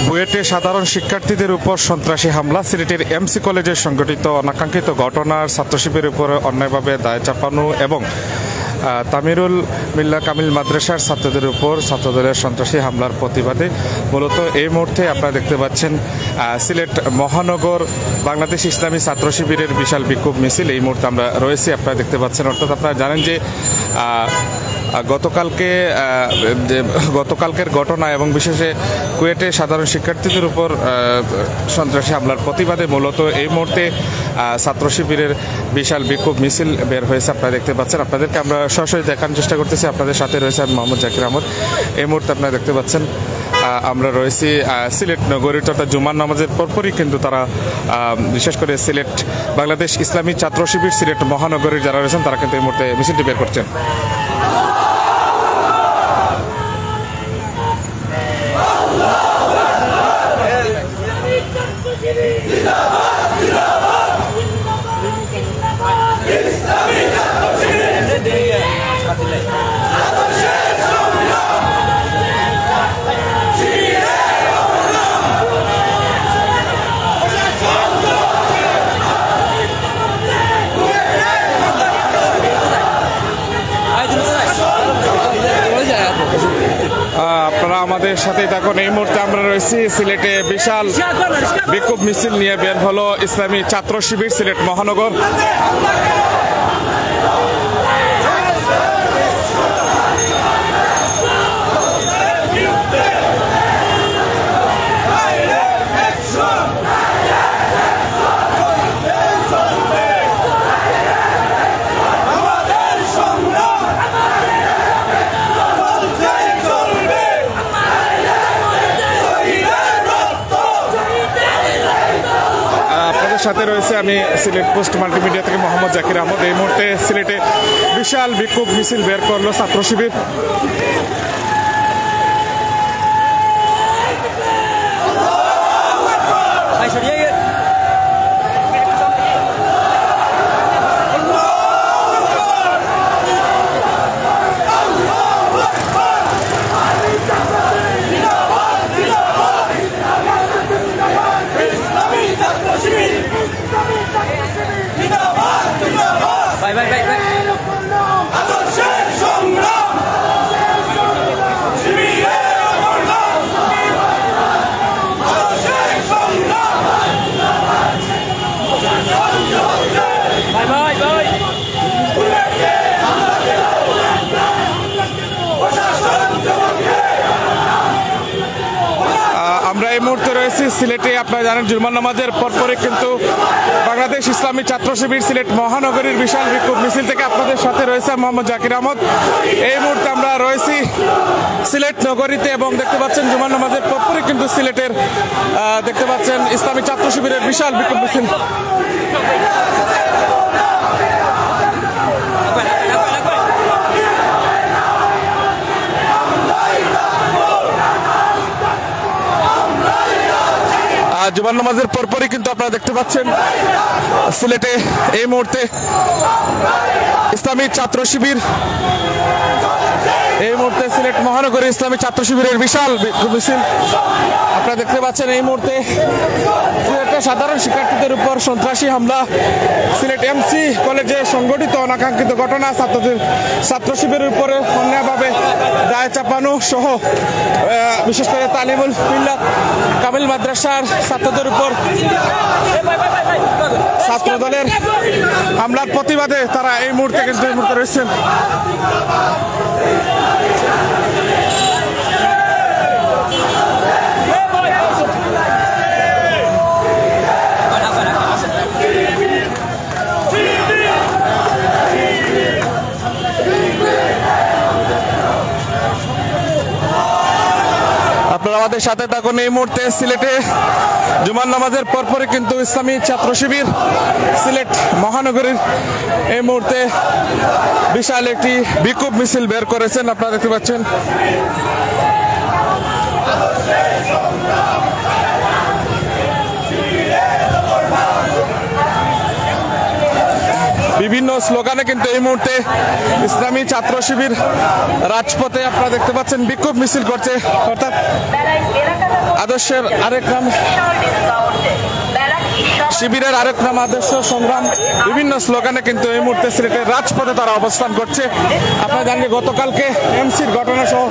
বুয়েটে সাধারণ শিক্ষার্থীদের উপর সন্ত্রাসী হামলা, সিলেটের এমসি কলেজে সংঘটিত অনাকাঙ্ক্ষিত ঘটনার ছাত্র শিবিরের উপর অন্যায়ভাবে দায় চাপানো এবং তামিরুল মিল্লা কামিল মাদ্রাসার ছাত্রদের উপর ছাত্রদলের সন্ত্রাসী হামলার প্রতিবাদে মূলত এই মুহূর্তে আপনারা দেখতে পাচ্ছেন সিলেট মহানগর বাংলাদেশ ইসলামী ছাত্র শিবিরের বিশাল বিক্ষোভ মিছিল এই মুহূর্তে আমরা রয়েছি। আপনারা দেখতে পাচ্ছেন, অর্থাৎ আপনারা জানেন যে গতকালকের ঘটনা এবং বিশেষে কুয়েটে সাধারণ শিক্ষার্থীদের উপর সন্ত্রাসী হামলার প্রতিবাদে মূলত এই মুহূর্তে ছাত্র শিবিরের বিশাল বিক্ষোভ মিছিল বের হয়েছে। আপনারা দেখতে পাচ্ছেন, আপনাদেরকে আমরা সরাসরি দেখানোর চেষ্টা করতেছি। আপনাদের সাথে রয়েছে আমি মোহাম্মদ জাকির আহমদ। এই মুহূর্তে আপনারা দেখতে পাচ্ছেন আমরা রয়েছি সিলেট নগরীর তথা জুমার নামাজের পরপরই কিন্তু তারা বিশেষ করে সিলেট বাংলাদেশ ইসলামী ছাত্র শিবির সিলেট মহানগরীর যারা রয়েছেন তারা কিন্তু এই মুহূর্তে মিছিলটি বের করছেন। আপনারা আমাদের সাথে থাকুন। এই মুহূর্তে আমরা রয়েছি সিলেটে বিশাল বিক্ষোভ মিছিল নিয়ে বের হলো ইসলামী ছাত্র শিবির সিলেট মহানগর। সাথে রয়েছে আমি সিলেট পোস্ট মাল্টিমিডিয়া থেকে মোহাম্মদ জাকির আহমদ। এই মুহূর্তে সিলেটে বিশাল বিক্ষোভ মিছিল বের করলো ছাত্র শিবির। আমরা এই মুহূর্তে রয়েছি সিলেটে। আপনারা জানেন জুমার নামাজের পরপরই কিন্তু বাংলাদেশ ইসলামী ছাত্র শিবির সিলেট মহানগরীর বিশাল বিক্ষোভ মিছিল থেকে আপনাদের সাথে রয়েছে মোহাম্মদ জাকির আহমদ। এই মুহূর্তে আমরা রয়েছি সিলেট নগরীতে এবং দেখতে পাচ্ছেন জুমার নামাজের পরপরই কিন্তু সিলেটের দেখতে পাচ্ছেন ইসলামী ছাত্র শিবিরের বিশাল বিক্ষোভ মিছিল। জুমার নামাজের পরপরই কিন্তু আপনারা দেখতে পাচ্ছেন সিলেটে এই মুহূর্তে ইসলামী ছাত্র শিবির এই মুহূর্তে সিলেট মহানগরী ইসলামী ছাত্র শিবিরের বিশাল মিছিল আপনারা দেখতে পাচ্ছেন। এই মুহূর্তে সিলেটের সাধারণ শিক্ষার্থীদের উপর সন্ত্রাসী হামলা, সিলেট এমসি কলেজে সংঘটিত অনাকাঙ্ক্ষিত ঘটনা, ছাত্র শিবিরের উপরে অন্যায়ভাবে দায় চাপানো সহ বিশেষ করে তালিমুল মিল্লা কামিল মাদ্রাসার ছাত্রদের উপর ছাত্রদলের হামলার প্রতিবাদে তারা এই মুহূর্তে কিন্তু রয়েছেন। আপনারা আমাদের সাথে থাকুন। এই মুহূর্তে সিলেটে জুমার নামাজের পরপরই কিন্তু ইসলামী ছাত্র শিবির সিলেট মহানগরীর এই মুহূর্তে বিশাল একটি বিক্ষোভ মিছিল বের করেছেন। আপনারা দেখতে পাচ্ছেন বিভিন্ন স্লোগানে কিন্তু এই মুহূর্তে ইসলামী ছাত্র শিবির রাজপথে আপনারা দেখতে পাচ্ছেন বিক্ষোভ মিছিল করছে। অর্থাৎ আদর্শের আরেক নাম, শিবিরের আরেক নাম আদর্শ সংগ্রাম, বিভিন্ন স্লোগানে কিন্তু এই মুহূর্তে সিলেটের রাজপথে তারা অবস্থান করছে। আপনারা জানেন গতকালকে এমসির ঘটনা সহ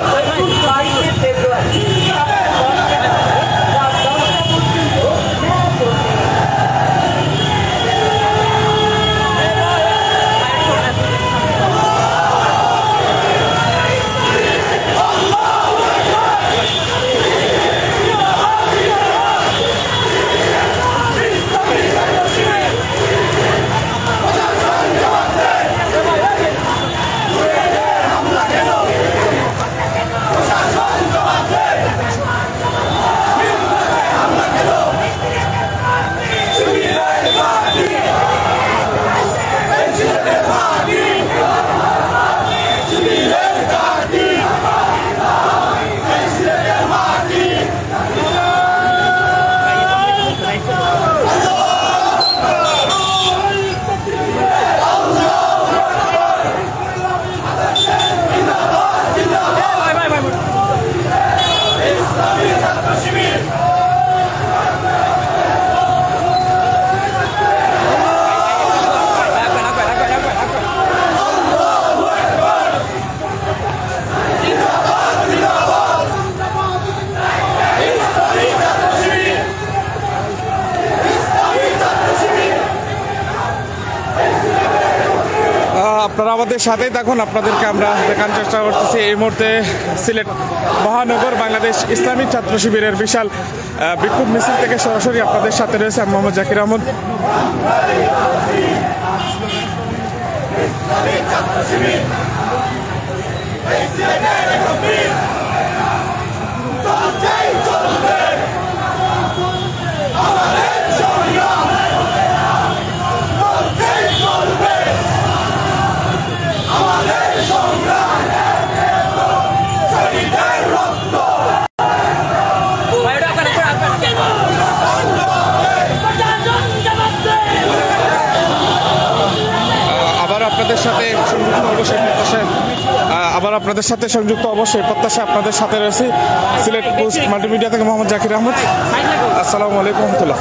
আপনারা আমাদের সাথেই থাকুন, আপনাদেরকে আমরা দেখার চেষ্টা করতেছি। এই মুহূর্তে সিলেট মহানগর বাংলাদেশ ইসলামী ছাত্র শিবিরের বিশাল বিক্ষোভ মিছিল থেকে সরাসরি আপনাদের সাথে রয়েছে আমি মোহাম্মদ জাকির আহমদ। আপনাদের সাথে সংযুক্ত অবশ্যই প্রত্যাশা আপনাদের সাথে রয়েছে। সিলেট পোস্ট মাল্টিমিডিয়া থেকে মোহাম্মদ জাকির আহমদ। আসসালামু আলাইকুম রহমতুল্লাহ।